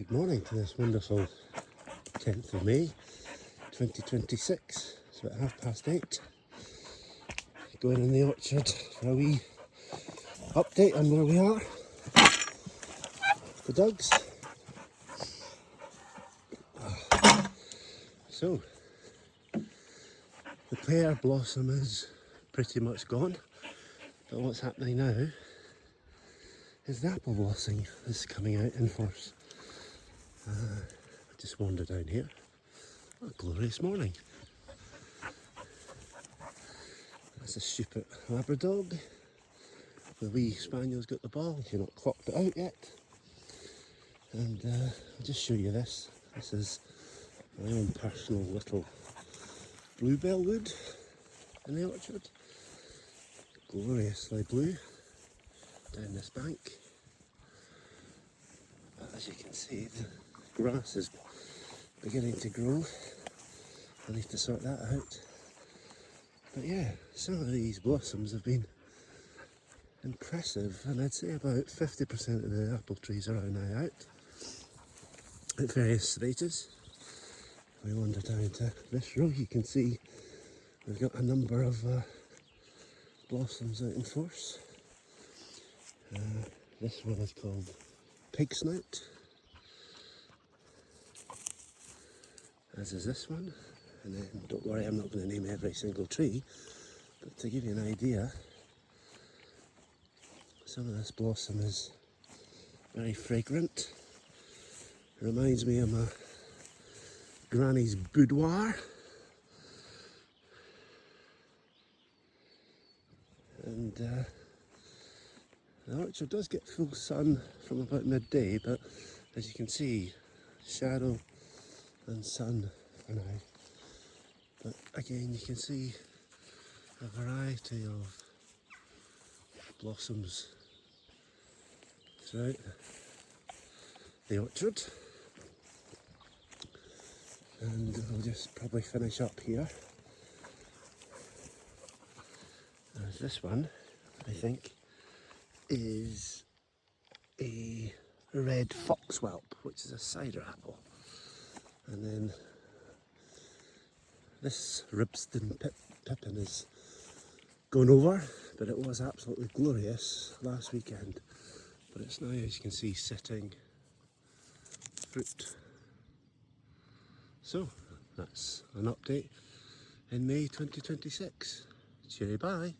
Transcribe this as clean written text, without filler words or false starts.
Good morning to this wonderful 10th of May 2026. It's about 8:30. Going in the orchard for a wee update on where we are. The dogs. So, the pear blossom is pretty much gone, but what's happening now is the apple blossom is coming out in force. I just wandered down here. What a glorious morning. That's a stupid Labrador. The wee spaniel's got the ball. She's not clocked it out yet. And I'll just show you this. This is my own personal little bluebell wood in the orchard. Gloriously blue down this bank. But as you can see, the grass is beginning to grow. I need to sort that out. But yeah, some of these blossoms have been impressive, and I'd say about 50% of the apple trees are now out at various stages. We wander down to this row. You can see we've got a number of blossoms out in force. This one is called Pig Snout, as is this one. And then, don't worry, I'm not going to name every single tree, but to give you an idea, some of this blossom is very fragrant. It reminds me of my granny's boudoir. And the orchard does get full sun from about midday, but as you can see, shadow and sun for now. But again, you can see a variety of blossoms throughout the orchard. And I'll just probably finish up here. There's this one, I think, is a red foxwhelp, which is a cider apple. And then this Ribston pippin is going over, but it was absolutely glorious last weekend. But it's now, as you can see, sitting fruit. So that's an update in May 2026. Cheery bye.